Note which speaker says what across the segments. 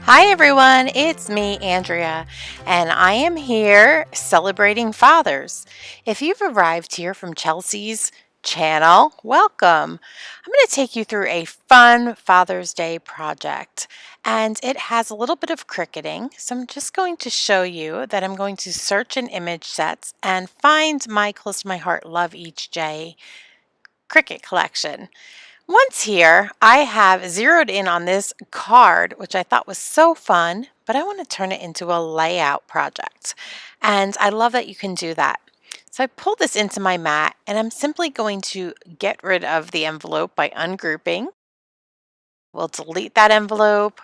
Speaker 1: Hi everyone, it's me, Andrea, and I am here celebrating fathers. If you've arrived here from Chelsea's channel, welcome. I'm going to take you through a fun Father's Day project, and it has a little bit of cricketing. So I'm just going to show you that I'm going to search in image sets and find my close to my heart Love Each Day Cricut collection. Once here, I have zeroed in on this card, which I thought was so fun, but I want to turn it into a layout project. And I love that you can do that. So I pulled this into my mat and I'm simply going to get rid of the envelope by ungrouping. We'll delete that envelope.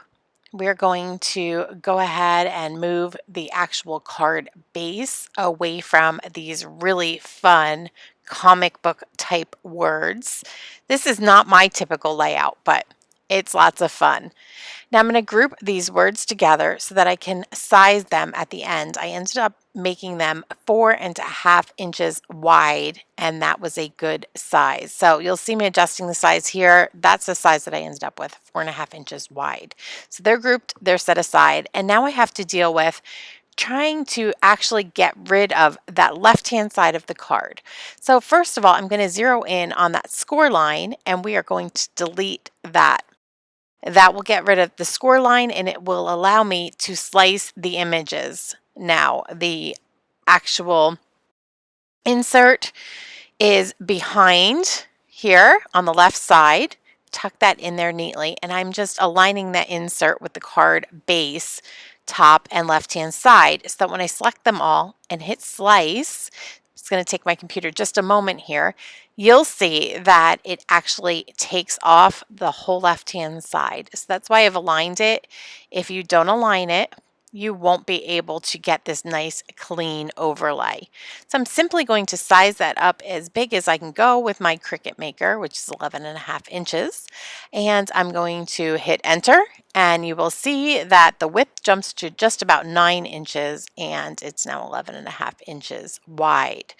Speaker 1: We're going to go ahead and move the actual card base away from these really fun comic book type words. This is not my typical layout, but it's lots of fun. Now I'm going to group these words together so that I can size them at the end. I ended up making them 4.5 inches wide, and that was a good size. So you'll see me adjusting the size here. That's the size that I ended up with, 4.5 inches wide. So they're grouped, they're set aside, and now I have to deal with trying to actually get rid of that left-hand side of the card. So first of all, I'm going to zero in on that score line, and we are going to delete that. That will get rid of the score line and it will allow me to slice the images. Now, the actual insert is behind here on the left side. Tuck that in there neatly, and I'm just aligning that insert with the card base, top and left-hand side, so that when I select them all and hit slice, it's going to take my computer just a moment here, you'll see that it actually takes off the whole left-hand side. So that's why I've aligned it. If you don't align it, you won't be able to get this nice clean overlay. So I'm simply going to size that up as big as I can go with my Cricut Maker, which is 11.5 inches. And I'm going to hit enter, and you will see that the width jumps to just about 9 inches and it's now 11.5 inches wide.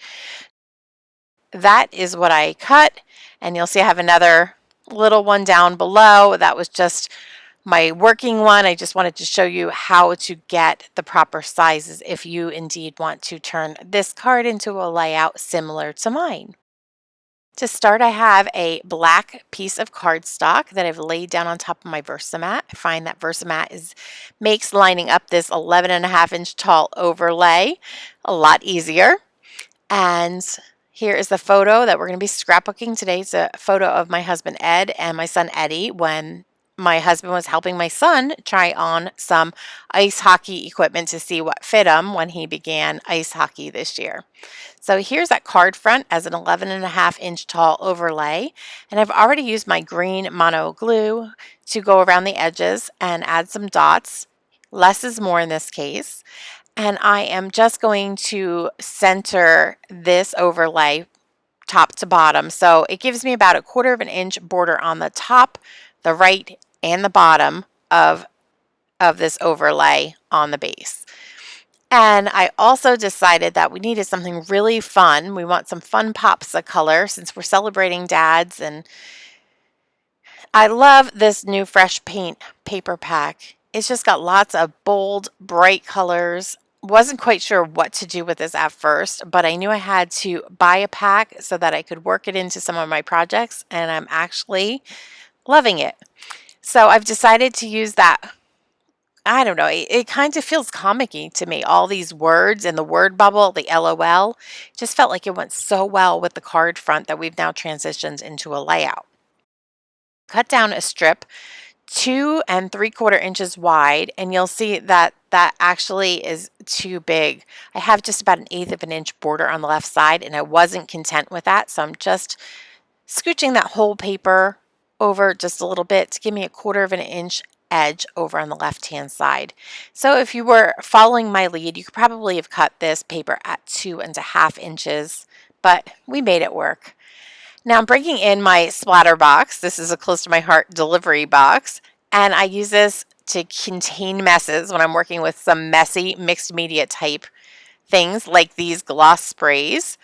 Speaker 1: That is what I cut, and you'll see I have another little one down below. That was just my working one. I just wanted to show you how to get the proper sizes if you indeed want to turn this card into a layout similar to mine. To start, I have a black piece of cardstock that I've laid down on top of my Versamat. I find that Versamat makes lining up this 11.5 inch tall overlay a lot easier. And here is the photo that we're going to be scrapbooking today. It's a photo of my husband Ed and my son Eddie when my husband was helping my son try on some ice hockey equipment to see what fit him when he began ice hockey this year. So here's that card front as an 11.5 inch tall overlay, and I've already used my green mono glue to go around the edges and add some dots. Less is more in this case. And I am just going to center this overlay top to bottom. So it gives me about 1/4 inch border on the top, the right, and the bottom of this overlay on the base. And I also decided that we needed something really fun. We want some fun pops of color since we're celebrating dads. And I love this new Fresh Paint paper pack. It's just got lots of bold, bright colors. Wasn't quite sure what to do with this at first, but I knew I had to buy a pack so that I could work it into some of my projects, and I'm actually loving it. So I've decided to use that. I don't know, it kind of feels comic-y to me. All these words and the word bubble, the LOL, just felt like it went so well with the card front that we've now transitioned into a layout. Cut down a strip 2 3/4 inches wide, and you'll see that that actually is too big. I have just about 1/8 of an inch border on the left side, and I wasn't content with that, so I'm just scooching that whole paper over just a little bit to give me 1/4 of an inch edge over on the left hand side. So if you were following my lead, you could probably have cut this paper at 2.5 inches, but we made it work. Now I'm bringing in my splatter box. This is a close to my heart delivery box, and I use this to contain messes when I'm working with some messy mixed media type things like these gloss sprays.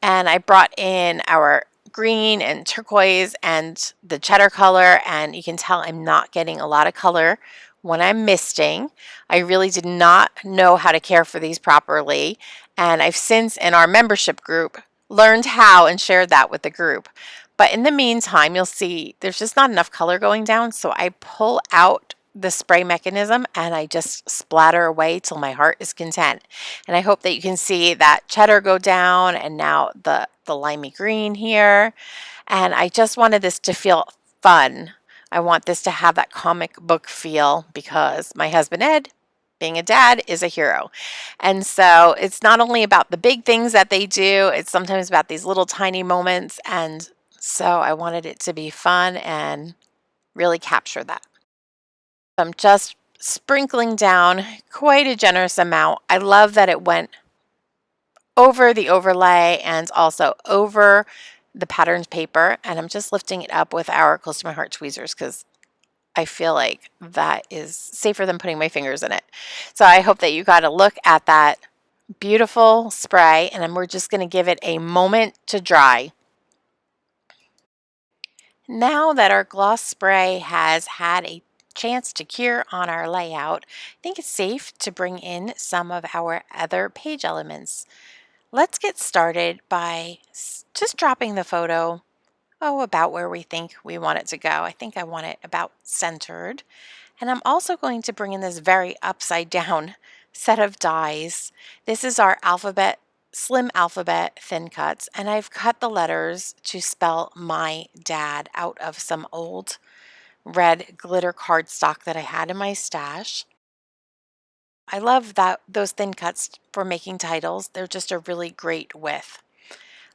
Speaker 1: And I brought in our green and turquoise and the cheddar color, and you can tell I'm not getting a lot of color when I'm misting. I really did not know how to care for these properly, and I've since in our membership group learned how and shared that with the group. But in the meantime, you'll see there's just not enough color going down, so I pull out the spray mechanism and I just splatter away till my heart is content. And I hope that you can see that cheddar go down and now the limey green here. And I just wanted this to feel fun. I want this to have that comic book feel because my husband Ed, being a dad, is a hero. And so it's not only about the big things that they do, it's sometimes about these little tiny moments. And so I wanted it to be fun and really capture that. I'm just sprinkling down quite a generous amount. I love that it went over the overlay and also over the patterned paper, and I'm just lifting it up with our Close to My Heart tweezers because I feel like that is safer than putting my fingers in it. So I hope that you got a look at that beautiful spray, and we're just going to give it a moment to dry. Now that our gloss spray has had a chance to cure on our layout, I think it's safe to bring in some of our other page elements. Let's get started by just dropping the photo, about where we think we want it to go. I think I want it about centered. And I'm also going to bring in this very upside down set of dies. This is our slim alphabet thin cuts, and I've cut the letters to spell my dad out of some old red glitter cardstock that I had in my stash. I love those thin cuts for making titles. They're just a really great width.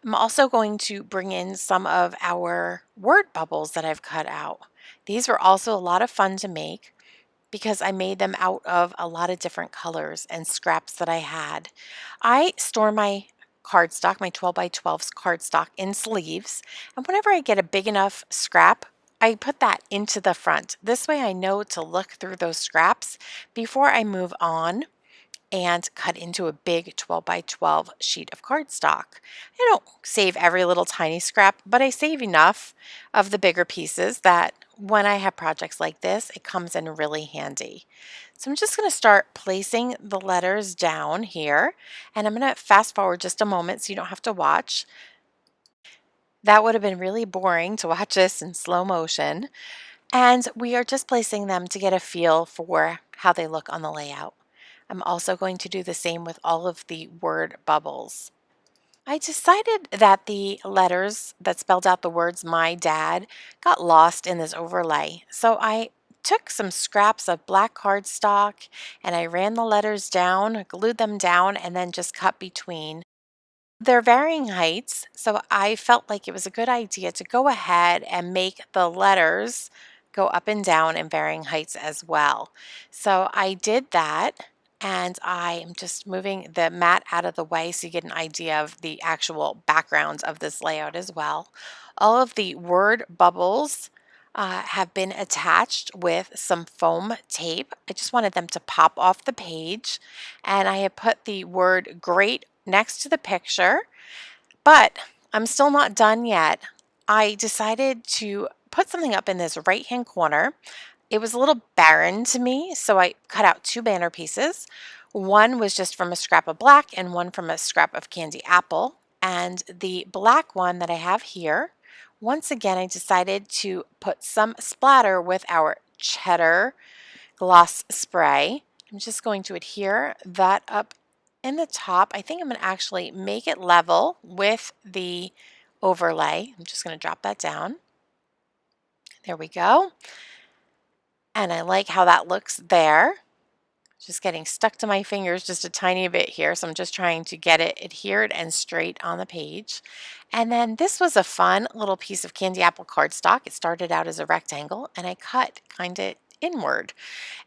Speaker 1: I'm also going to bring in some of our word bubbles that I've cut out. These were also a lot of fun to make because I made them out of a lot of different colors and scraps that I had. I store my cardstock, my 12 by 12 cardstock, in sleeves, and whenever I get a big enough scrap, I put that into the front. This way I know to look through those scraps before I move on and cut into a big 12 by 12 sheet of cardstock. I don't save every little tiny scrap, but I save enough of the bigger pieces that when I have projects like this, it comes in really handy. So I'm just going to start placing the letters down here, and I'm going to fast forward just a moment so you don't have to watch. That would have been really boring to watch this in slow motion. And we are just placing them to get a feel for how they look on the layout. I'm also going to do the same with all of the word bubbles. I decided that the letters that spelled out the words my dad got lost in this overlay. So I took some scraps of black cardstock and I ran the letters down, glued them down, and then just cut between. They're varying heights, so I felt like it was a good idea to go ahead and make the letters go up and down in varying heights as well. So I did that, and I am just moving the mat out of the way so you get an idea of the actual background of this layout as well. All of the word bubbles have been attached with some foam tape. I just wanted them to pop off the page, and I have put the word great next to the picture, but I'm still not done yet. I decided to put something up in this right hand corner. It was a little barren to me, so I cut out two banner pieces. One was just from a scrap of black and one from a scrap of candy apple. And the black one that I have here, once again, I decided to put some splatter with our cheddar gloss spray. I'm just going to adhere that up in the top. I think I'm going to actually make it level with the overlay. I'm just going to drop that down. There we go. And I like how that looks there. Just getting stuck to my fingers just a tiny bit here. So I'm just trying to get it adhered and straight on the page. And then this was a fun little piece of candy apple cardstock. It started out as a rectangle and I cut kind of inward.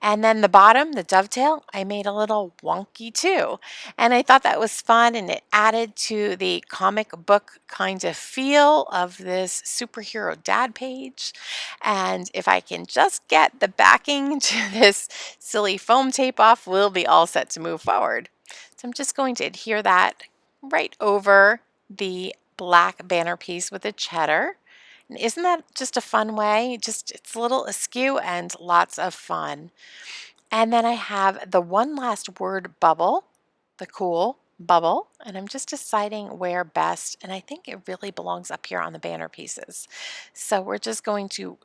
Speaker 1: And then the bottom, the dovetail, I made a little wonky too. And I thought that was fun and it added to the comic book kind of feel of this superhero dad page. And if I can just get the backing to this silly foam tape off, we'll be all set to move forward. So I'm just going to adhere that right over the black banner piece with the cheddar. And isn't that just a fun way? Just it's a little askew and lots of fun. And then I have the one last word bubble, the cool bubble, and I'm just deciding where best, and I think it really belongs up here on the banner pieces. So we're just going to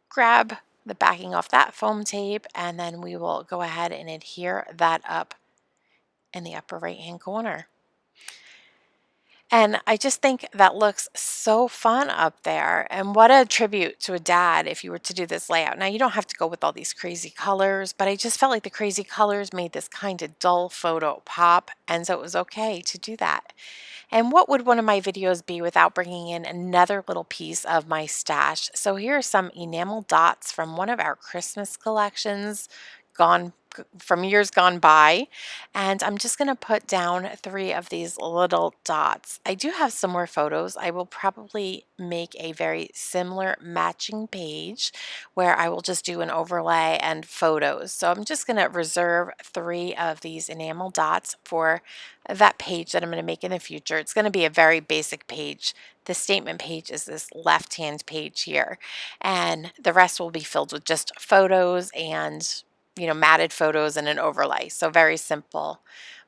Speaker 1: grab the backing off that foam tape, and then we will go ahead and adhere that up in the upper right hand corner. And I just think that looks so fun up there. And what a tribute to a dad if you were to do this layout. Now, you don't have to go with all these crazy colors, but I just felt like the crazy colors made this kind of dull photo pop. And so it was okay to do that. And what would one of my videos be without bringing in another little piece of my stash? So here are some enamel dots from one of our Christmas collections gone from years gone by, and I'm just going to put down 3 of these little dots. I do have some more photos. I will probably make a very similar matching page where I will just do an overlay and photos. So I'm just going to reserve 3 of these enamel dots for that page that I'm going to make in the future. It's going to be a very basic page. The statement page is this left-hand page here, and the rest will be filled with just photos and matted photos and an overlay. So very simple.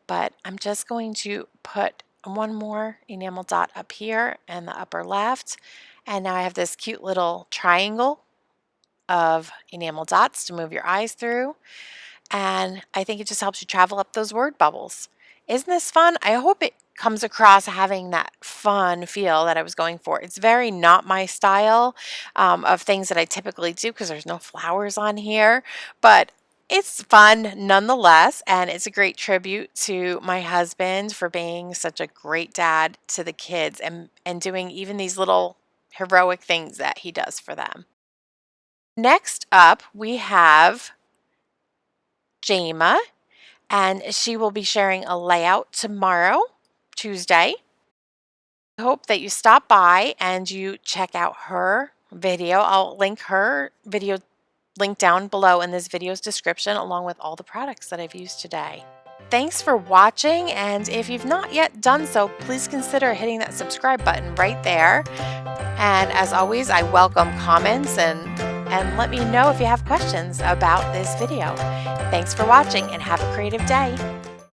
Speaker 1: But I'm just going to put one more enamel dot up here in the upper left. And now I have this cute little triangle of enamel dots to move your eyes through. And I think it just helps you travel up those word bubbles. Isn't this fun? I hope it comes across having that fun feel that I was going for. It's very not my style of things that I typically do because there's no flowers on here, but it's fun nonetheless, and it's a great tribute to my husband for being such a great dad to the kids and doing even these little heroic things that he does for them. Next up, we have Jama, and she will be sharing a layout tomorrow, Tuesday. I hope that you stop by and you check out her video. I'll link her video link down below in this video's description along with all the products that I've used today. Thanks for watching, and if you've not yet done so, please consider hitting that subscribe button right there. And as always, I welcome comments and let me know if you have questions about this video. Thanks for watching and have a creative day.